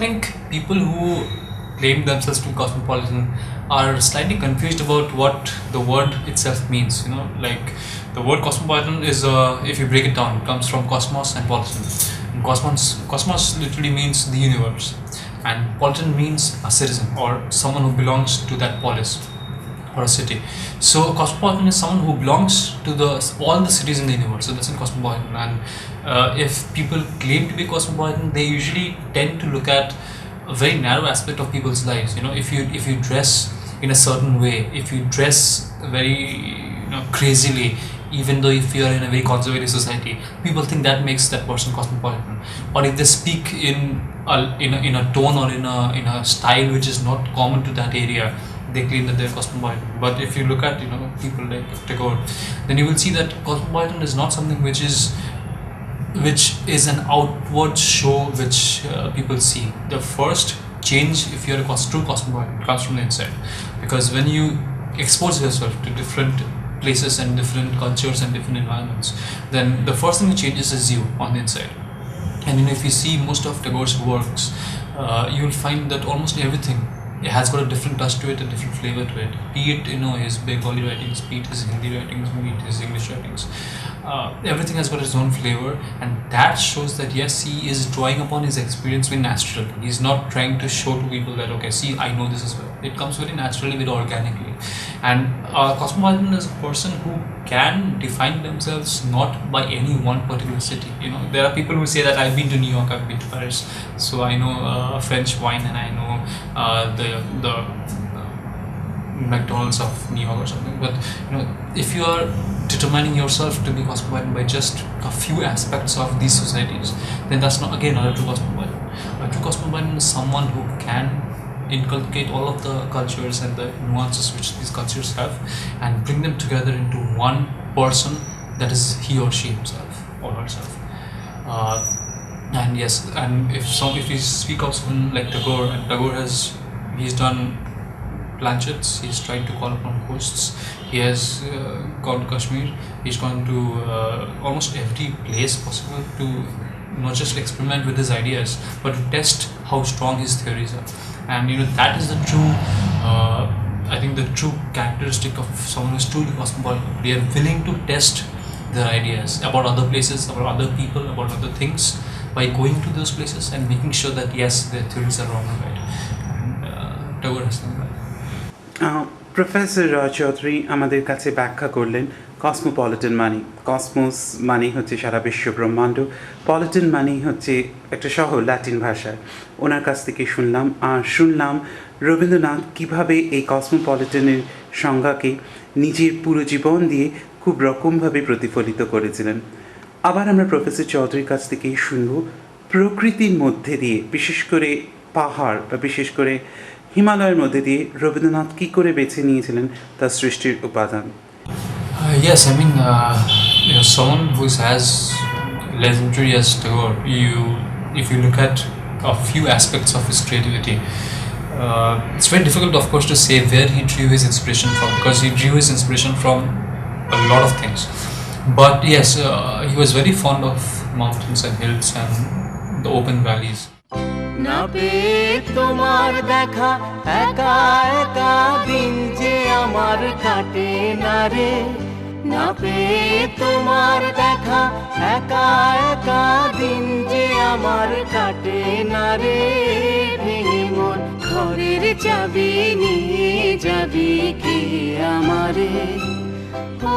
think people who claim themselves to be cosmopolitan are slightly confused about what the word itself means. Like the word cosmopolitan is, if you break it down, it comes from cosmos and politan. And cosmos literally means the universe, and politan means a citizen or someone who belongs to that polis or a city. So cosmopolitan is someone who belongs to all the cities in the universe. So that's in cosmopolitan. And if people claim to be cosmopolitan, they usually tend to look at a very narrow aspect of people's lives. If you dress in a certain way, if you dress very crazily, even though if you are in a very conservative society, people think that makes that person cosmopolitan. Or if they speak in a tone or in a style which is not common to that area, they claim that they're cosmopolitan. But if you look at people like Tagore, then you will see that cosmopolitan is not something which is an outward show which people see. The first change, if you're a true cosmopolitan, comes from the inside, because when you expose yourself to different places and different cultures and different environments, then the first thing that changes is you on the inside. And if you see most of Tagore's works, you will find that almost everything, it has got a different touch to it, a different flavor to it. Be it his Bengali writings, be it his Hindi writings, be it his English writings. Everything has got its own flavor, and that shows that yes, he is drawing upon his experience very naturally. He's not trying to show to people that okay, see, I know this as well. It comes very naturally, very organically. And cosmopolitan is a person who can define themselves not by any one particular city. There are people who say that I've been to New York, I've been to Paris, so I know French wine and I know the McDonald's of New York or something. But if you are determining yourself to be cosmopolitan by just a few aspects of these societies, then that's not a true cosmopolitan. A true cosmopolitan is someone who can inculcate all of the cultures and the nuances which these cultures have and bring them together into one person, that is he or she himself or herself. And yes, and if you speak of someone like Tagore, and Tagore he's done planchets, he's tried to call upon ghosts, he has gone to Kashmir, he's gone to almost every place possible to not just experiment with his ideas, but to test how strong his theories are. And that is the true, I think the true characteristic of someone who's truly cosmopolitan. They are willing to test their ideas about other places, about other people, about other things, by going to those places and making sure that yes, their theories are wrong or right. And Tagore has done that. Professor Chowdhury আমাদের কাছে ব্যাখ্যা করলেন Cosmopolitan মানি। Cosmos মানি হচ্ছে সারা বিশ্ব ব্রহ্মাণ্ড, পলিটন মানি হচ্ছে একটা শহর ল্যাটিন ভাষায়। ওনার কাছ থেকে শুনলাম রবীন্দ্রনাথ কীভাবে এই কসমোপলিটনের সংজ্ঞাকে নিজের পুরো জীবন দিয়ে খুব রকমভাবে প্রতিফলিত করেছিলেন। আবার আমরা প্রফেসর চৌধুরীর কাছ থেকেই শুনব প্রকৃতির মধ্যে দিয়ে, বিশেষ করে পাহাড় বা বিশেষ করে হিমালয়ের মধ্যে দিয়ে রবীন্দ্রনাথ কী করে বেছে নিয়েছিলেন তার সৃষ্টির উপাদান। Yes, I mean, someone who is as legendary as Tagore, if you look at a few aspects of his creativity, it's very difficult, of course, to say where he drew his inspiration from, because he drew his inspiration from a lot of things. But yes, he was very fond of mountains and hills and the open valleys. না পেয়ে তোমার দেখা একা একা দিন যে আমার কাটে না রে, না পেয়ে তোমার দেখা একা একা দিন যে আমার কাটে না রে, ভেঙে মন ঘরের চাবি নিয়ে যাবি কে আমারে ও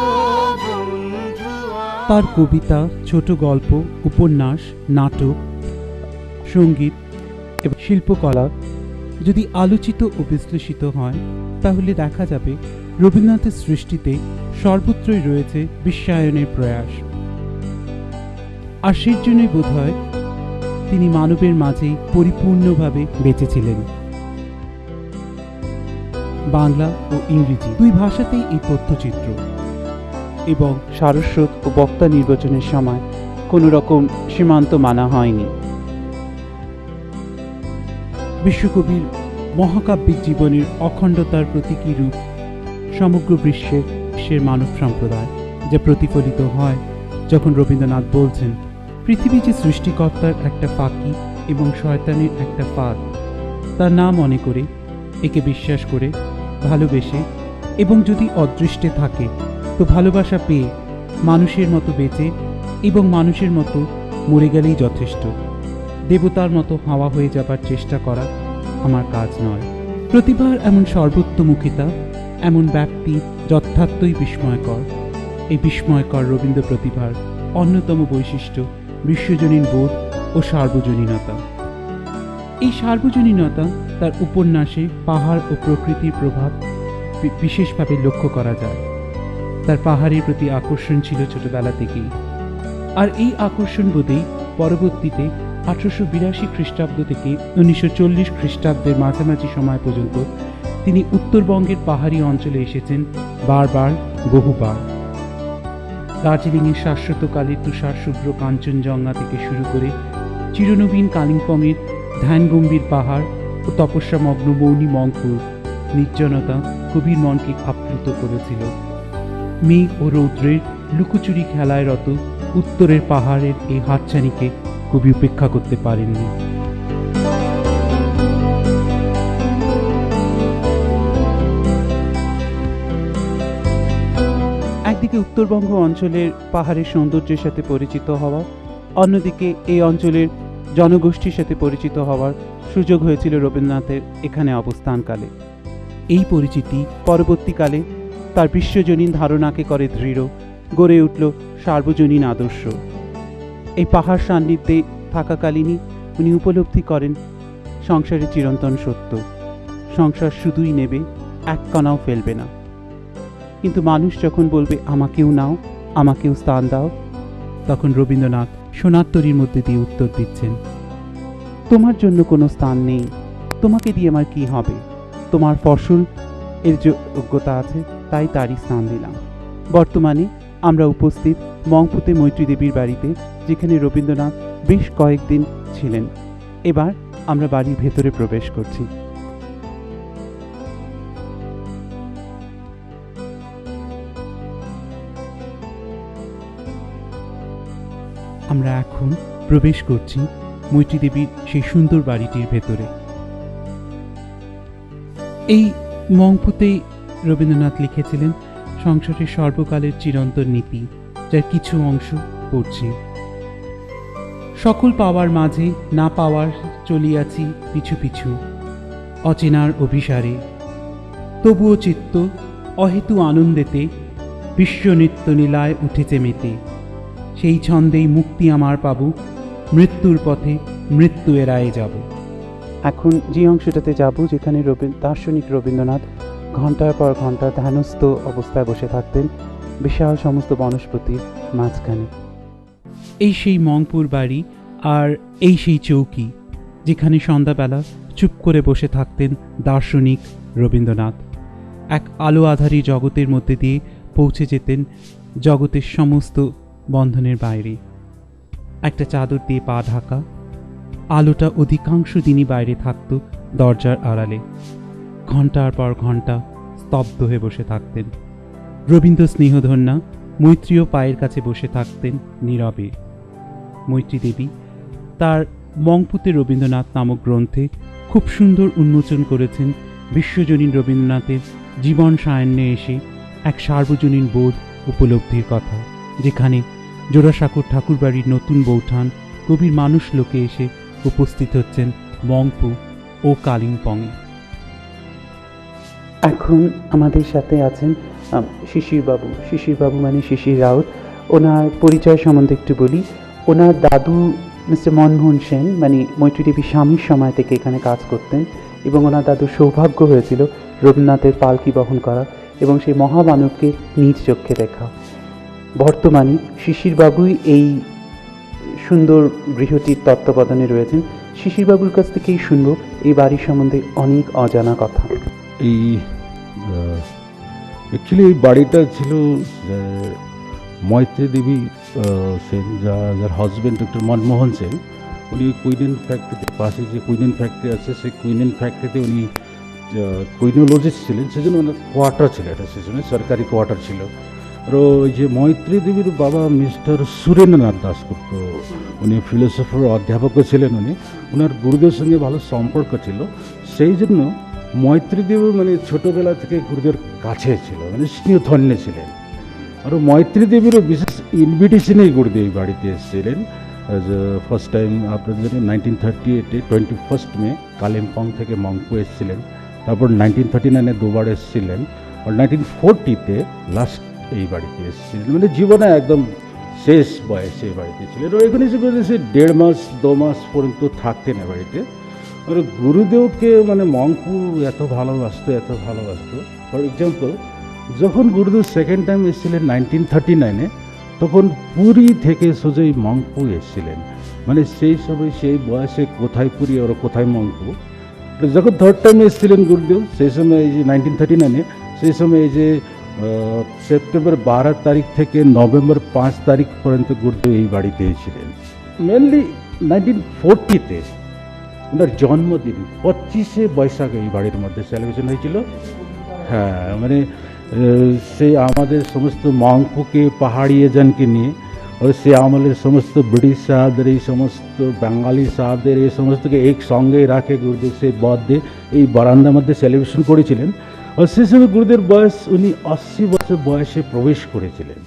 বন্ধু। তার কবিতা, ছোট গল্প, উপন্যাস, নাটক, সঙ্গীত এবং শিল্পকলা যদি আলোচিত ও বিশ্লেষিত হয়, তাহলে দেখা যাবে রবীন্দ্রনাথের সৃষ্টিতে সর্বত্রই রয়েছে বিশ্বায়নের প্রয়াস। আর সেই জন্যই বোধ হয় তিনি মানবের মাঝে পরিপূর্ণভাবে বেঁচেছিলেন। বাংলা ও ইংরেজি দুই ভাষাতেই এই তথ্যচিত্র, এবং সারস্বত ও বক্তা নির্বাচনের সময় কোনো রকম সীমান্ত মানা হয়নি। বিশ্বকবির মহাকাব্যিক জীবনের অখণ্ডতার প্রতীকী রূপ সমগ্র বিশ্বের মানব সম্প্রদায়, যা প্রতিফলিত হয় যখন রবীন্দ্রনাথ বলছেন, পৃথিবী যে সৃষ্টিকর্তার একটা ফাঁকি, এবং শয়তানের একটা ফাঁদ। তার নাম মনে করে, একে বিশ্বাস করে, ভালোবেসে, এবং যদি অদৃষ্টে থাকে তো ভালোবাসা পেয়ে মানুষের মতো বেঁচে এবং মানুষের মতো মরে গেলেই যথেষ্ট। দেবতার মতো হাওয়া হয়ে যাবার চেষ্টা করা আমার কাজ নয়। প্রতিভার এমন সর্বোত্তমুখিতা, এমন ব্যাপ্তি যথার্থই বিস্ময়কর। এই বিস্ময়কর রবীন্দ্র প্রতিভার অন্যতম বৈশিষ্ট্য বিশ্বজনীন বোধ ও সার্বজনীনতা। এই সার্বজনীনতা তার উপন্যাসে পাহাড় ও প্রকৃতির প্রভাব বিশেষভাবে লক্ষ্য করা যায়। তার পাহাড়ের প্রতি আকর্ষণ ছিল ছোটবেলা থেকেই, আর এই আকর্ষণ বোধেই পরবর্তীতে 1882 খ্রিস্টাব্দ থেকে 1940 খ্রিস্টাব্দের মাঝামাঝি সময় পর্যন্ত তিনি উত্তরবঙ্গের পাহাড়ি অঞ্চলে এসেছেন বারবার, বহুবার। দার্জিলিংয়ের শাশ্বতকালের তুষার শুভ্র কাঞ্চনজঙ্ঘা থেকে শুরু করে চিরনবীন কালিম্পংয়ের ধ্যানগম্ভীর পাহাড় ও তপস্যামগ্ন মৌনী মংপুর নির্জনতা কবির মনকে আপ্লুত করেছিল। মেঘ ও রৌদ্রের লুকোচুরি খেলায় রত উত্তরের পাহাড়ের এই হাতছানিকে কবি উপেক্ষা করতে পারেননি। একদিকে উত্তরবঙ্গ অঞ্চলের পাহাড়ের সৌন্দর্যের সাথে পরিচিত হওয়া, অন্যদিকে এই অঞ্চলের জনগোষ্ঠীর সাথে পরিচিত হওয়ার সুযোগ হয়েছিল রবীন্দ্রনাথের এখানে অবস্থানকালে। এই পরিচিতি পরবর্তীকালে তার বিশ্বজনীন ধারণাকে করে দৃঢ়, গড়ে উঠল সার্বজনীন আদর্শ। এই পাহাড় সান্নিধ্যে থাকাকালীনই উনি উপলব্ধি করেন সংসারের চিরন্তন সত্য, সংসার শুধুই নেবে, এক কণাও ফেলবে না। কিন্তু মানুষ যখন বলবে আমাকেও নাও, আমাকেও স্থান দাও, তখন রবীন্দ্রনাথ সোনার তরীর মধ্যে দিয়ে উত্তর দিচ্ছেন, তোমার জন্য কোনো স্থান নেই, তোমাকে দিয়ে আমার কি হবে, তোমার ফসল এর যোগ্যতা আছে, তাই তারই স্থান দিলাম। বর্তমানে আমরা উপস্থিত মংপুতে মৈত্রী দেবীর বাড়িতে, যেখানে রবীন্দ্রনাথ বেশ কয়েকদিন ছিলেন। এবার আমরা বাড়ির ভেতরে প্রবেশ করছি। আমরা এখন প্রবেশ করছি মৈত্রী দেবীর সেই সুন্দর বাড়িটির ভেতরে। এই মংপুতেই রবীন্দ্রনাথ লিখেছিলেন সংসারের সর্বকালের চিরন্তন নীতি, যার কিছু অংশ পড়ছি। সকল পাওয়ার মাঝে না পাওয়ার চলিয়াছি পিছু পিছু, অচেনার অভিসারে, তবুও চিত্ত অহেতু আনন্দেতে বিশ্ব নৃত্য লীলায় উঠেছে মেতে। সেই ছন্দেই মুক্তি আমার পাবো, মৃত্যুর পথে মৃত্যু এড়ায়ে যাব। এখন যে অংশটাতে যাব, যেখানে দার্শনিক রবীন্দ্রনাথ ঘন্টার পর ঘন্টা ধ্যানস্থ অবস্থায় বসে থাকতেন বিশাল সমস্ত বনস্পতির মাঝখানে। এই সেই মংপুর বাড়ি, আর এই সেই চৌকি, যেখানে সন্ধ্যাবেলা চুপ করে বসে থাকতেন দার্শনিক রবীন্দ্রনাথ। এক আলো আধারী জগতের মধ্যে দিয়ে পৌঁছে যেতেন জগতের সমস্ত বন্ধনের বাইরে। একটা চাদর দিয়ে পা ঢাকা, আলোটা অধিকাংশ দিনই বাইরে থাকত দরজার আড়ালে। ঘন্টার পর ঘন্টা স্তব্ধ হয়ে বসে থাকতেন। রবীন্দ্র স্নেহধন্যা মৈত্রীয় পায়ের কাছে বসে থাকতেন নীরবে। মৈত্রী দেবী তার মংপুতে রবীন্দ্রনাথ নামক গ্রন্থে খুব সুন্দর উন্মোচন করেছেন বিশ্বজনীন রবীন্দ্রনাথের জীবন সায়ান্নে এসে এক সার্বজনীন বোধ উপলব্ধির কথা, যেখানে জোড়াসাঁকোর ঠাকুরবাড়ির নতুন বৌঠান কবির মানুষ লোকে এসে উপস্থিত হচ্ছেন মংপু ও কালিম্পংয়ে। এখন আমাদের সাথে আছেন শিশিরবাবু। শিশিরবাবু মানে শিশির রাউত। ওনার পরিচয় সম্বন্ধে একটু বলি। ওনার দাদু মিস্টার মনমোহন সেন মানে মৈত্রী দেবীর স্বামীর সময় থেকে এখানে কাজ করতেন, এবং ওনার দাদুর সৌভাগ্য হয়েছিল রবীন্দ্রনাথের পালকি বহন করা এবং সেই মহামানবকে নিজ চক্ষে দেখা। বর্তমানে শিশিরবাবুই এই সুন্দর গৃহটির তত্ত্বাবধানে রয়েছেন। শিশিরবাবুর কাছ থেকেই শুনবো এই বাড়ির সম্বন্ধে অনেক অজানা কথা। এই অ্যাকচুয়ালি এই বাড়িটা ছিল মৈত্রী দেবী সেন, যার হাজব্যান্ড ডক্টর মনমোহন সেন। উনি কুইনেন ফ্যাক্টরিতে, পাশে যে কুইনেন ফ্যাক্টরি আছে সেই কুইনেন ফ্যাক্টরিতে উনি কুইনোলজিস্ট ছিলেন, সেজন্য ওনার কোয়ার্টার ছিল, এটা সেজন্য সরকারি কোয়ার্টার ছিল। আর ওই যে মৈত্রী দেবীর বাবা মিস্টার সুরেন্দ্রনাথ দাশগুপ্ত, উনি ফিলোসফার অধ্যাপকও ছিলেন। ওনার গুরুদেবের সঙ্গে ভালো সম্পর্ক ছিল, সেই জন্য মৈত্রীদেবও মানে ছোটোবেলা থেকে গুরুদেবের কাছে ছিল, মানে স্নেহধন্য ছিলেন। আর মৈত্রীদেবীরও বিশেষ ইনভিটেশনেই গুরুদেব বাড়িতে এসেছিলেন। ফার্স্ট টাইম আপনাদের জানেন 1938-এ 21 মে কালিম্পং থেকে মংপু এসেছিলেন, তারপর 1939-এ দুবার এসেছিলেন, আর 1940-তে লাস্ট এই বাড়িতে এসেছিলেন, মানে জীবনে একদম শেষ বয়সে বাড়িতে ছিলেন। আর এখানে এসে 1.5 মাস 2 মাস পর্যন্ত থাকতেন এ বাড়িতে। আর গুরুদেবকে মানে মংপু এত ভালোবাসতো। ফর এক্সাম্পল, যখন গুরুদেব সেকেন্ড টাইম এসেছিলেন 1939-এ, তখন পুরী থেকে সোজাই মংপু এসেছিলেন। মানে সেই সময় সেই বয়সে কোথায় পুরী আর কোথায় মংপু। যখন থার্ড টাইম এসেছিলেন গুরুদেব, সেই সময় এই যে 1939-এ, সেই সময় এই যে সেপ্টেম্বর 12 তারিখ থেকে নভেম্বর 5 তারিখ পর্যন্ত গুরুদেব এই বাড়িতে ছিলেন। মেনলি 1940-তে ওনার জন্মদিন 25শে বৈশাখ এই বাড়ির মধ্যে সেলিব্রেশন হয়েছিল। হ্যাঁ, মানে সে আমাদের সমস্ত মংপুকে পাহাড়ি এজেন্টকে নিয়ে, আর সে আমলের সমস্ত ব্রিটিশ সাহেবদের, এই সমস্ত বাঙালি সাহেবদের, এই সমস্তকে একসঙ্গে রাখে গুরুদেব সেই বার্থডে এই বারান্দার মধ্যে সেলিব্রেশন করেছিলেন। আর সে সময় গুরুদেবের বয়স, উনি 80 বছর বয়সে প্রবেশ করেছিলেন।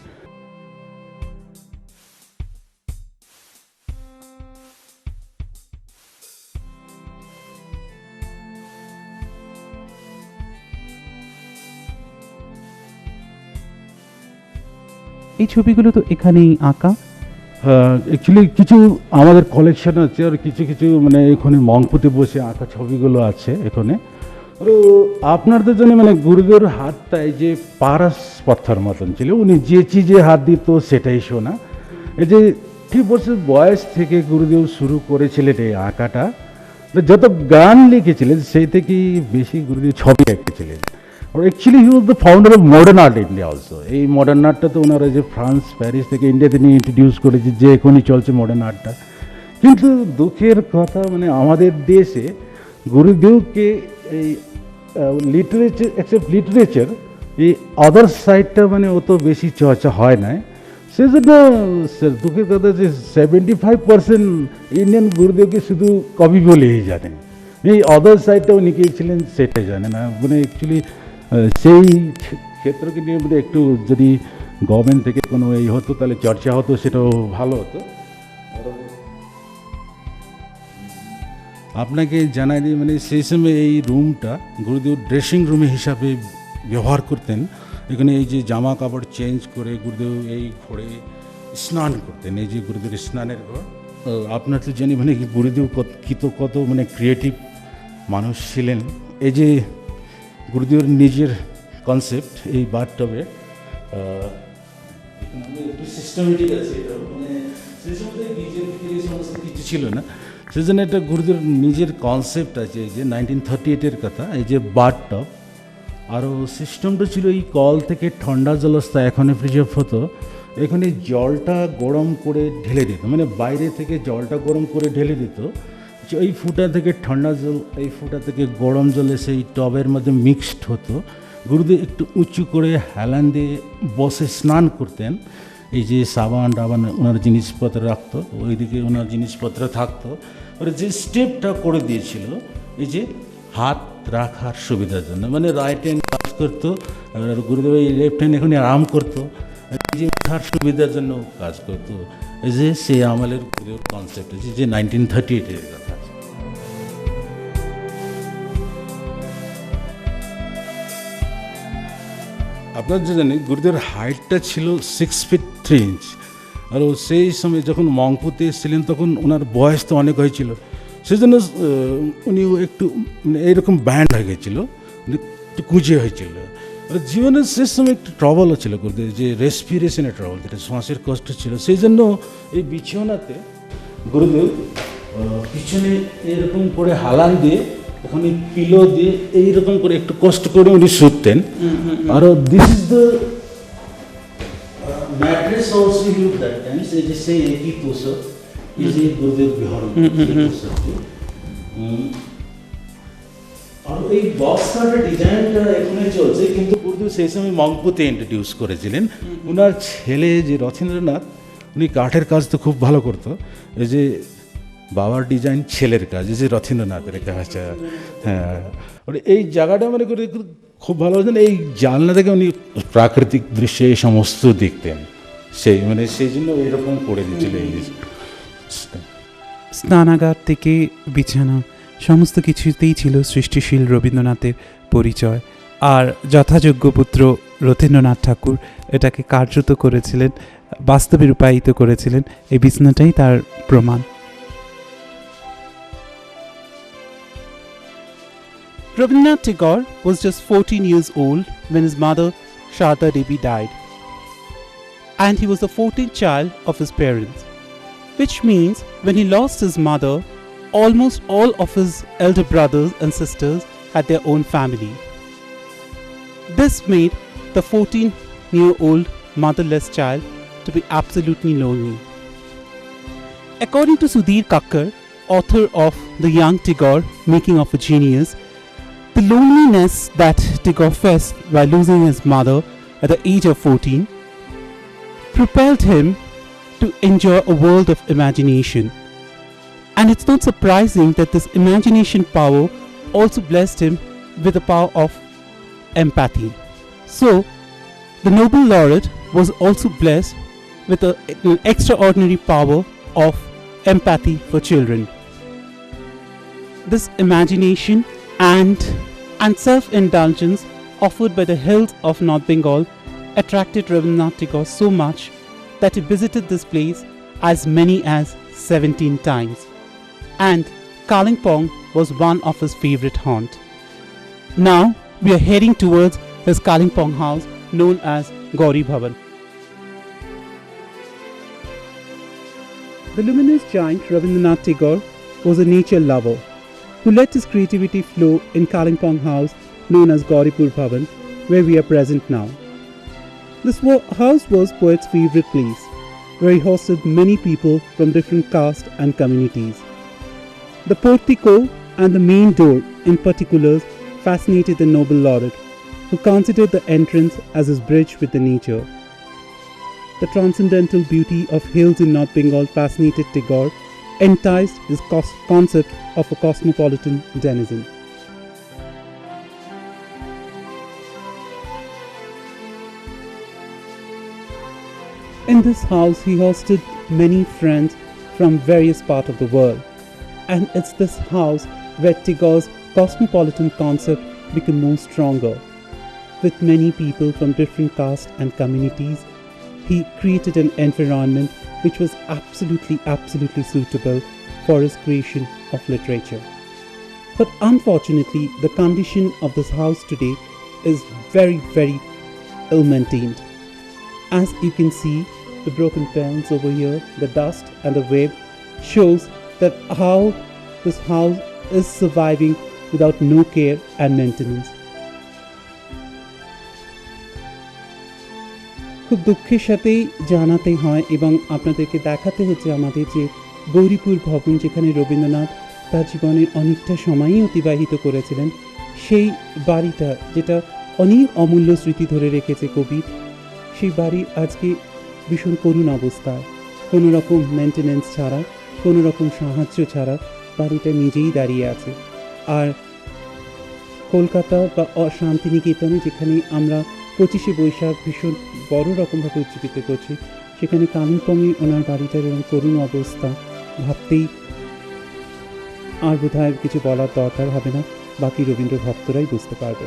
এই ছবিগুলো তো এখানেই আঁকা। অ্যাকচুয়ালি কিছু আমাদের কালেকশন আছে, আর কিছু কিছু মানে এখানে মংপুতে বসে আঁকা ছবিগুলো আছে এখানে। আর আপনাদের জন্য মানে গুরুদেবের হাতটা এই যে পারস পাথর মতন ছিল, উনি যে চিজে হাত দিত সেটাই শোনা। এই যে 3 বছর বয়স থেকে গুরুদেব শুরু করেছিলেন এই আঁকাটা। যত গান লিখেছিলেন সেই থেকেই বেশি গুরুদেব ছবি এঁকেছিলেন। আর actually he was the founder of modern art India also. এই মডার্ন আর্টটা তো ওনারা যে ফ্রান্স প্যারিস থেকে ইন্ডিয়াতে নিয়ে ইন্ট্রোডিউস করেছে, যে এখনই চলছে মডার্ন আর্টটা। কিন্তু দুঃখের কথা মানে আমাদের দেশে গুরুদেবকে এই লিটারেচার, এক্সেপ্ট লিটারেচার, এই আদার সাইডটা মানে অত বেশি চর্চা হয় না। সেজন্য দুঃখের কথা যে 75% ইন্ডিয়ান গুরুদেবকে শুধু কবি বলেই জানে, এই আদার সাইডটা উনি কে ছিলেন সেটাই জানে না। মানে অ্যাকচুয়ালি সেই ক্ষেত্রকে নিয়ে মানে একটু যদি গভর্নমেন্ট থেকে কোনো এই হতো তাহলে চর্চা হতো, সেটাও ভালো হতো। আপনাকে জানাই দিই মানে সেই সময় এই রুমটা গুরুদেব ড্রেসিং রুমে হিসাবে ব্যবহার করতেন। এখানে এই যে জামা কাপড় চেঞ্জ করে গুরুদেব এই ঘরে স্নান করতেন, এই যে গুরুদেবের স্নানের ঘর। আপনার তো জানি মানে গুরুদেব কত মানে ক্রিয়েটিভ মানুষ ছিলেন। এই যে গুরুদেবের নিজের কনসেপ্ট এই বাথটবে একটু সিস্টেমেটিক আছে, মানে সেই সময় ডিজেল সমস্ত কিছু ছিল না, সেজন্য এটা গুরুদেবের নিজের কনসেপ্ট আছে। এই যে 1938-এর কথা, এই যে বাথটব। আরও সিস্টেমটা ছিল এই কল থেকে ঠান্ডা জলস্থা এখানে প্রিজার্ভ হতো। এখানে জলটা গরম করে ঢেলে দিত, মানে বাইরে থেকে জলটা গরম করে ঢেলে দিত। এই ফুটা থেকে ঠান্ডা জল, এই ফুটা থেকে গরম জলে সেই টবের মধ্যে মিক্সড হতো। গুরুদেব একটু উঁচু করে হেলান দিয়ে বসে স্নান করতেন। এই যে সাবান টাবান ওনার জিনিসপত্র রাখতো, ওইদিকে ওনার জিনিসপত্র থাকতো। ওরা যে স্টেপটা করে দিয়েছিল এই যে হাত রাখার সুবিধার জন্য, মানে রাইট হ্যান্ড কাজ করতো, আর গুরুদেব এই লেফট হ্যান্ড এখানে আরাম করতো, এই যে উঠার সুবিধার জন্য কাজ করতো। এই যে সে আমলের গুরুদেবের কনসেপ্ট আছে, যে 1938-এর কথা। আপনার যে জানেন গুরুদেবের হাইটটা ছিল 6 feet 3 inch। আর সেই সময় যখন মংপুতে এসেছিলেন তখন ওনার বয়স তো অনেক হয়েছিল, সেই জন্য উনি একটু মানে এইরকম ব্যান্ড হয়ে গেছিলো, একটু কুঁচিয়ে হয়েছিল। আর জীবনের শেষ সময় একটু ট্রাবলও ছিল গুরুদেব, যে রেসপিরেশনের ট্রাবল, যেটা শ্বাসের কষ্ট ছিল। সেই জন্য এই বিছানাতে গুরুদেব পিছনে এরকম করে হালান দিয়ে, ওখানে পিলো দিয়ে এইরকম করে একটু কষ্ট করে উনি শুতেন। আর this is the mattress also use that time. এই যে সেই একই তোষক, এই যে গুরুদেব বিহরণ তোষকটি। আর এই বক্সটার ডিজাইনটা এখানে চলছে, কিন্তু গুরুদেব সেই সময় মংপুতে ইন্ট্রোডিউস করেছিলেন। ওনার ছেলে যে রবীন্দ্রনাথ, উনি কাঠের কাজ তো খুব ভালো করতো। এই যে বাবার ডিজাইন, ছেলের কাজ, এই যে রথীন্দ্রনাথের কাজ, হ্যাঁ, মানে এই জায়গাটা মানে করে খুব ভালো হতেন। এই জানলা থেকে উনি প্রাকৃতিক দৃশ্যে এই সমস্ত দেখতেন, সেই জন্য এরকম করে দিয়েছিল এই স্নানাগার থেকে বিছানা সমস্ত কিছুতেই ছিল সৃষ্টিশীল রবীন্দ্রনাথের পরিচয়। আর যথাযোগ্য পুত্র রথীন্দ্রনাথ ঠাকুর এটাকে কার্যত করেছিলেন, বাস্তবে রূপায়িত করেছিলেন। এই বিছানাটাই তার প্রমাণ। Rabindranath Tagore was just 14 years old when his mother, Sharda Devi, died. And he was the 14th child of his parents, which means when he lost his mother, almost all of his elder brothers and sisters had their own family. This made the 14-year-old motherless child to be absolutely lonely. According to Sudhir Kakkar, author of The Young Tagore, Making of a Genius, the loneliness that Tagore faced while losing his mother at the age of 14 propelled him to enjoy a world of imagination. And it's not surprising that this imagination power also blessed him with the power of empathy. So, the Nobel laureate was also blessed with an extraordinary power of empathy for children. This imagination and self-indulgence offered by the hills of North Bengal attracted Rabindranath Tagore so much that he visited this place as many as 17 times. And Kalimpong was one of his favorite haunt. Now we are heading towards his Kalimpong house known as Gauri Bhavan. The luminous giant Rabindranath Tagore was a nature lover who let his creativity flow in Kalimpong house known as Gauripur Bhavan, where we are present now. This house was poet's favorite place, where he hosted many people from different castes and communities. The portico and the main door in particular fascinated the Nobel laureate, who considered the entrance as his bridge with the nature. The transcendental beauty of hills in North Bengal fascinated Tagore, enticed his concept of a cosmopolitan denizen. In this house, he hosted many friends from various parts of the world, and it's this house where Tagore's cosmopolitan concept became more stronger. With many people from different castes and communities, he created an environment which was absolutely suitable for his creation of literature. But unfortunately, the condition of this house today is very ill-maintained. As you can see, the broken panels over here, the dust and the web shows that how this house is surviving without no care and maintenance. খুব দুঃখের সাথেই জানাতে হয় এবং আপনাদেরকে দেখাতে হচ্ছে আমাদের যে গৌরীপুর ভবন, যেখানে রবীন্দ্রনাথ তার জীবনের অনেকটা সময়ই অতিবাহিত করেছিলেন, সেই বাড়িটা যেটা অনেক অমূল্য স্মৃতি ধরে রেখেছে কবি, সেই বাড়ির আজকে ভীষণ করুণ অবস্থা। কোনো রকম মেনটেনেন্স ছাড়া, কোনো রকম সাহায্য ছাড়া বাড়িটা নিজেই দাঁড়িয়ে আছে। আর কলকাতা বা শান্তিনিকেতনে, যেখানে আমরা 25শে বৈশাখ ভীষণ বড় রকমভাবে উজ্জীবিত করছি, সেখানে কালিম্পংয়ে ওনার বাড়িটার এরকম করুণ অবস্থা ভাবতেই আর বোধহয় কিছু বলার দরকার হবে না, বাকি রবীন্দ্র ভক্তরাই বুঝতে পারবে।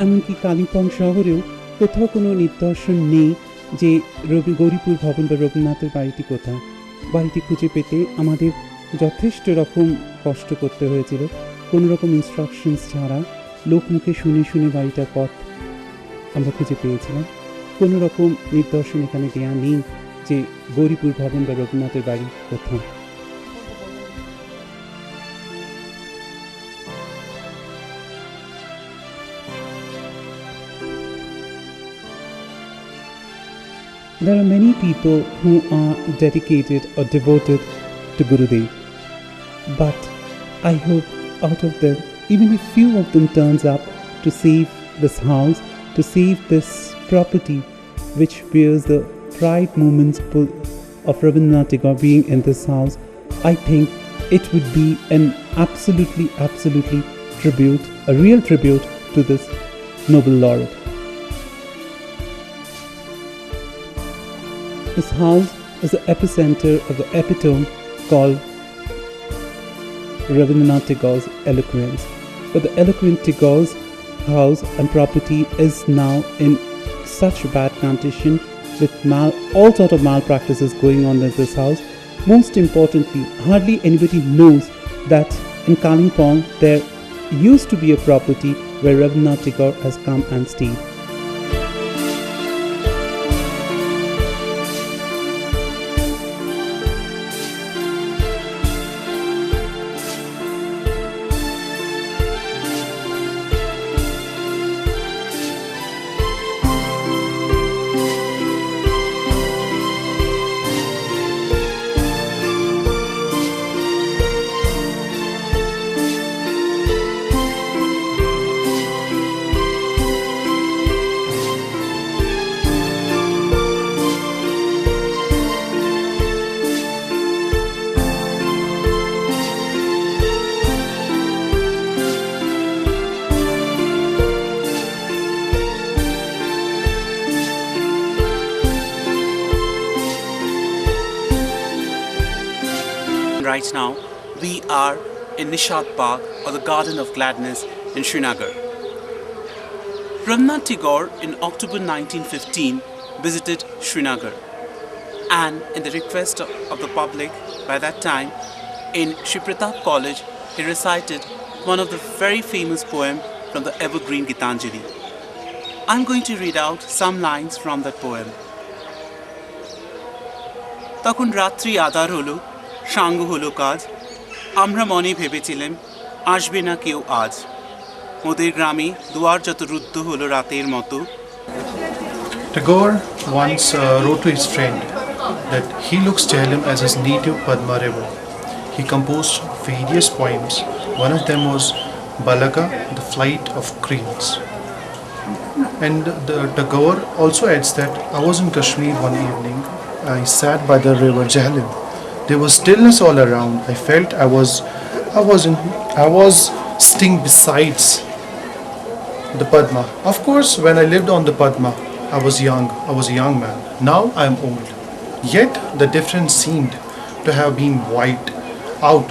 এমনকি কালিম্পং শহরেও কোথাও কোনো নিদর্শন নেই যে গৌরীপুর ভবন বা রবীন্দ্রনাথের বাড়িটি কোথায়। বাড়িটি খুঁজে পেতে আমাদের যথেষ্ট রকম কষ্ট করতে হয়েছিল। কোনো রকম ইনস্ট্রাকশনস ছাড়া লোকমুখে শুনে বাড়িটার পথ আমরা খুঁজে পেয়েছিলাম। কোনো রকম নিদর্শন এখানে দেওয়া নেই যে গৌরীপুর ভবন বা রবীন্দ্রনাথের বাড়ি কোথায়। There are many people who are dedicated or devoted to Gurudev, but I hope out of them, even if few of them turns up to save this house, to save this property, which bears the pride moments of Rabindranath Tagore being in this house, I think it would be an absolutely tribute, a real tribute to this Nobel laureate. This house is the epicenter of the epitome called Rabindranath Tagore's eloquence. But the eloquent Tagore's house and property is now in such bad condition, with all sort of malpractices going on in this house. Most importantly, hardly anybody knows that in Kalimpong there used to be a property where Rabindranath Tagore has come and stayed. Right now, we are in Nishad Park, or the Garden of Gladness in Srinagar. Rabindranath Tagore in October 1915 visited Srinagar, and in the request of the public by that time, in Shri Pratap College, he recited one of the very famous poems from the evergreen Gitanjali. I'm going to read out some lines from that poem. তখন রাত্রি আঁধার হলো, সাঙ্গ হলো কাজ, আমরা মনে ভেবেছিলাম আসবে না কেউ আজ, ওদের গ্রামে দুয়ার যত রুদ্ধ হলো রাতের মতো. Tagore once wrote to his friend that he looks Jhelum as his native Padma river. He composed various poems. One of them was Balaka, the flight of cranes. And Tagore also adds that I was in Kashmir one evening. I sat by the river Jhelum. There was stillness all around. I felt I was sitting besides the Padma. Of course, when I lived on the Padma, I was young. I was a young man. Now I am old. Yet the difference seemed to have been wiped out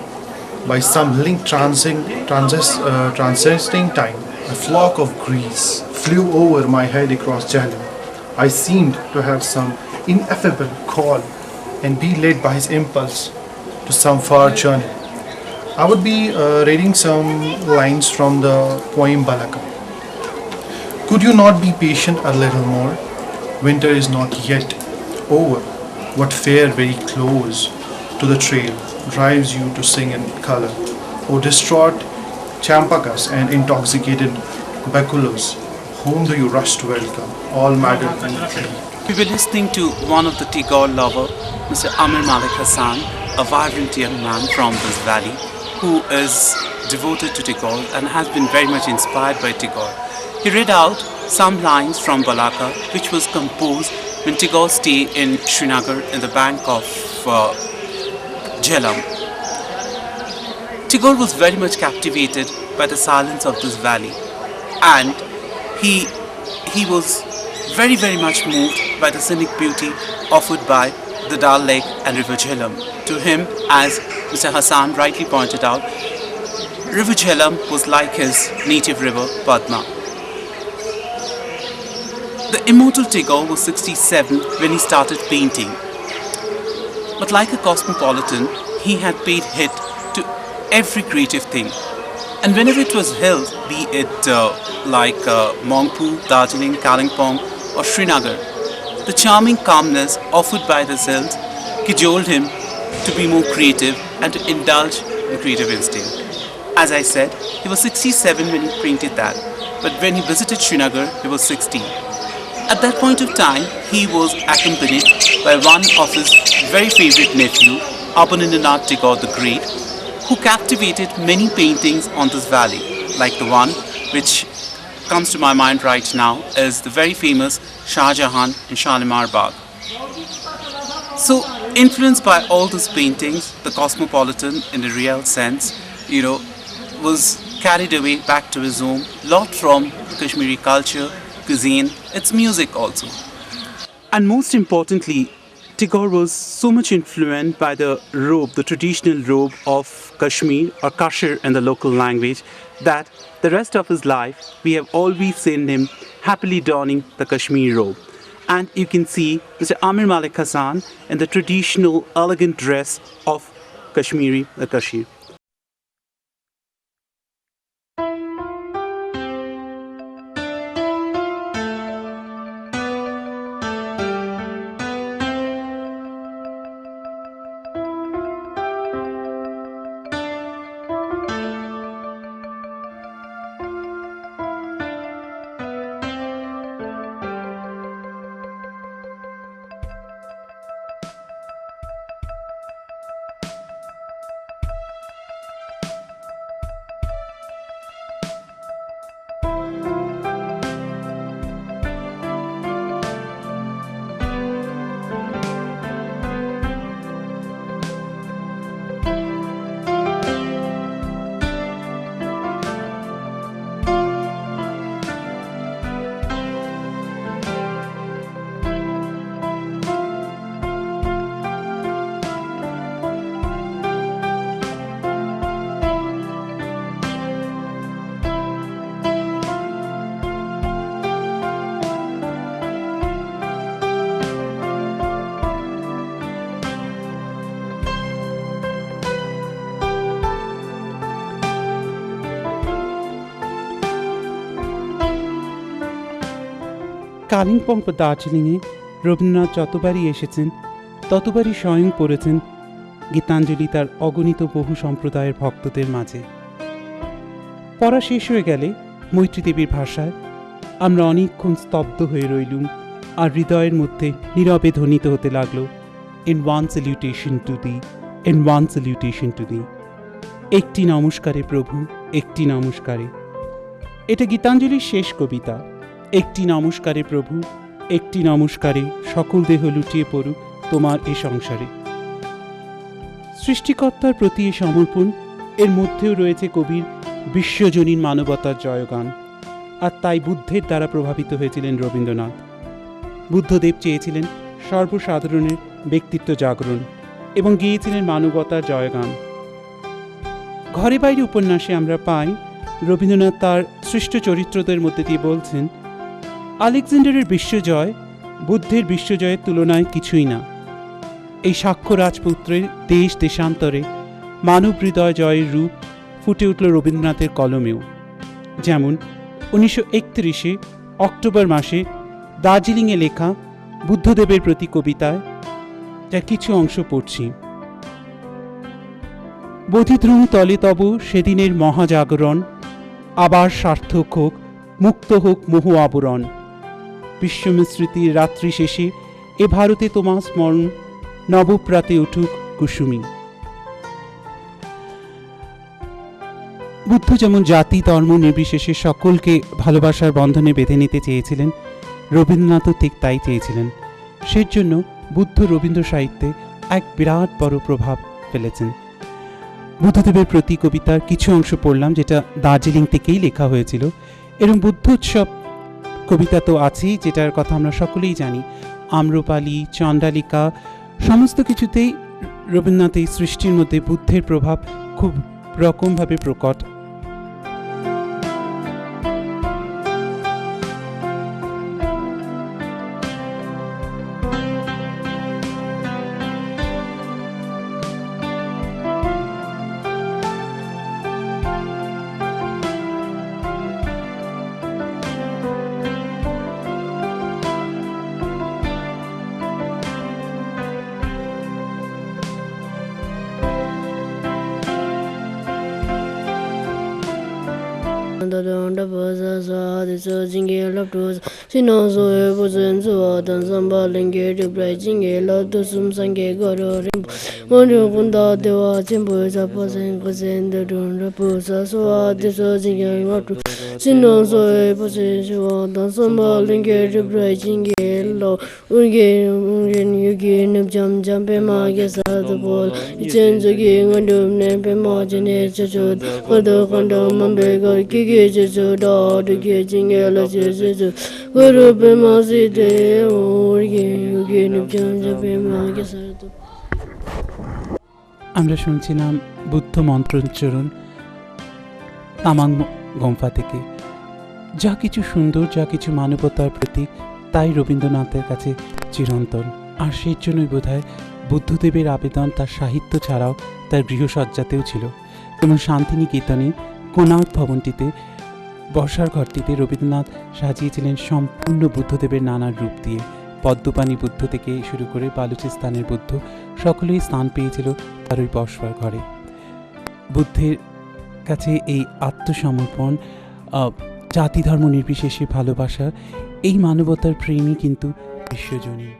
by some link transcending time. A flock of geese flew over my head across Jhelum. I seemed to have some ineffable call and be led by his impulse to some far journey. I would be reading some lines from the poem Balaka. Could you not be patient a little more? Winter is not yet over. What fare very close to the trail drives you to sing in color? O distraught champakas and intoxicated bakulos, whom do you rush to welcome, all maddened and free? We were listening to one of the Tagore lover, Mr. Amir Malik Hassan, a vibrant young man from this valley who is devoted to Tagore and has been very much inspired by Tagore. He read out some lines from Balaka, which was composed when Tagore stayed in Srinagar in the bank of Jhelum. Tagore was very much captivated by the silence of this valley, and he was very much moved by the scenic beauty offered by the Dal Lake and River Jhelum. To him, as Mr. Hassan rightly pointed out, River Jhelum was like his native river Padma. The immortal Tagore was 67 when he started painting. But like a cosmopolitan, he had paid heed to every creative thing. And whenever it was held, be it like Mongpu, Darjeeling, Kalimpong or Srinagar, the charming calmness offered by the hills cajoled him to be more creative and to indulge in creative instinct. As I said, he was 67 when he painted that, but when he visited Srinagar, he was 60. At that point of time, he was accompanied by one of his very favorite nephew, Rabindranath Tagore the Great, who captivated many paintings on this valley, like the one which comes to my mind right now is the very famous Shah Jahan in Shalimar Bagh. So, influenced by all these paintings, the Cosmopolitan, in a real sense, was carried away back to his home, lot from the Kashmiri culture, cuisine, its music also. And most importantly, Tagore was so much influenced by the robe, the traditional robe of Kashmir or Kashir in the local language, that the rest of his life we have always seen him happily donning the Kashmir robe. And you can see Mr. Amir Malik Hassan in the traditional elegant dress of Kashmiri, the Kashir. Kalimpong বা দার্জিলিংয়ে রবীন্দ্রনাথ যতবারই এসেছেন ততবারই স্বয়ং পড়েছেন গীতাঞ্জলি তার অগণিত বহু সম্প্রদায়ের ভক্তদের মাঝে। পড়া শেষ হয়ে গেলে মৈত্রী দেবীর ভাষায় আমরা অনেকক্ষণ স্তব্ধ হয়ে রইলুম, আর হৃদয়ের মধ্যে নীরবে ধ্বনিত হতে লাগলো, in one salutation to thee, in one salutation to thee, একটি নমস্কারে প্রভু, একটি নমস্কারে। এটা গীতাঞ্জলির শেষ কবিতা। একটি নমস্কারে প্রভু, একটি নমস্কারে সকল দেহ লুটিয়ে পড়ুক তোমার এ সংসারে। সৃষ্টিকর্তার প্রতি এ সমর্পণ, এর মধ্যেও রয়েছে কবির বিশ্বজনীন মানবতার জয়গান। আর তাই বুদ্ধের দ্বারা প্রভাবিত হয়েছিলেন রবীন্দ্রনাথ। বুদ্ধদেব চেয়েছিলেন সর্বসাধারণের ব্যক্তিত্ব জাগরণ এবং গেয়েছিলেন মানবতার জয়গান। ঘরে বাইরে উপন্যাসে আমরা পাই রবীন্দ্রনাথ তার সৃষ্ট চরিত্রদের মধ্যে দিয়ে বলছেন, আলেকজান্ডারের বিশ্বজয় বুদ্ধের বিশ্বজয়ের তুলনায় কিছুই না। এই সাক্ষ্য রাজপুত্রের দেশ দেশান্তরে মানব হৃদয় জয়ের রূপ ফুটে উঠল রবীন্দ্রনাথের কলমেও। যেমন 1931 অক্টোবর মাসে দার্জিলিংয়ে লেখা বুদ্ধদেবের প্রতি কবিতায়, যার কিছু অংশ পড়ছি। বোধিদ্রুম তলে তব সেদিনের মহাজাগরণ, আবার সার্থক হোক, মুক্ত হোক মোহ আবরণ। বিশ্বমিশ্রিতির রাত্রি শেষে এ ভারতে তোমার স্মরণ, নবপ্রাতে উঠুক কুসুমী। বুদ্ধ যেমন জাতি ধর্ম নির্বিশেষে সকলকে ভালোবাসার বন্ধনে বেঁধে নিতে চেয়েছিলেন, রবীন্দ্রনাথও ঠিক তাই চেয়েছিলেন। সেজন্য বুদ্ধ রবীন্দ্র সাহিত্যে এক বিরাট বড় প্রভাব ফেলেছেন। বুদ্ধদেবের প্রতি কবিতার কিছু অংশ পড়লাম, যেটা দার্জিলিং থেকেই লেখা হয়েছিল। এবং বুদ্ধ উৎসব কবিতা তো আছেই, যেটার কথা আমরা সকলেই জানি। আম্রপালি, চণ্ডালিকা, সমস্ত কিছুতেই রবীন্দ্রনাথ এই সৃষ্টির মধ্যে বুদ্ধের প্রভাব খুব রকমভাবে প্রকট। Sinozo Bozenzo, Dansamba, Linge, Bridging, Love to Sum Sange, Goro, Mondo Bunda, Deva, Timbo, Zaposen, Cosen, the Dun, Raposa, so this was in Yamatu. Sinozo Bozenzo, Dansamba, Linge, Bridging, Love, Ungain, Ugin, Jump, Magas, the ball, it's in the game, and Nempe Margin, Kodo, Kondo, Mambego, Kiki, Dog, the Kitchen, Ella, Guru Bema Side, Ugin, Jump, Magas. আমরা শুনছিলাম বুদ্ধ মন্ত্রোচ্চারণ তামাং গম্ফা থেকে। যা কিছু সুন্দর, যা কিছু মানবতার প্রতীক, তাই রবীন্দ্রনাথের কাছে চিরন্তন। আর সেই জন্যই বোধহয় বুদ্ধদেবের আবেদন তার সাহিত্য ছাড়াও তার গৃহসজ্জাতেও ছিল। যেমন শান্তিনিকেতনে কোণার্ক ভবনটিতে বর্ষার ঘরটিতে রবীন্দ্রনাথ সাজিয়েছিলেন সম্পূর্ণ বুদ্ধদেবের নানান রূপ দিয়ে। পদ্মপাণি বুদ্ধ থেকে শুরু করে বালুচিস্তানের বুদ্ধ সকলেই স্থান পেয়েছিল তার ওই বর্ষার ঘরে। বুদ্ধের কাছে এই আত্মসমর্পণ, জাতি ধর্ম নির্বিশেষে ভালোবাসা, এই মানবতার প্রেমই কিন্তু বিশ্বজনীন।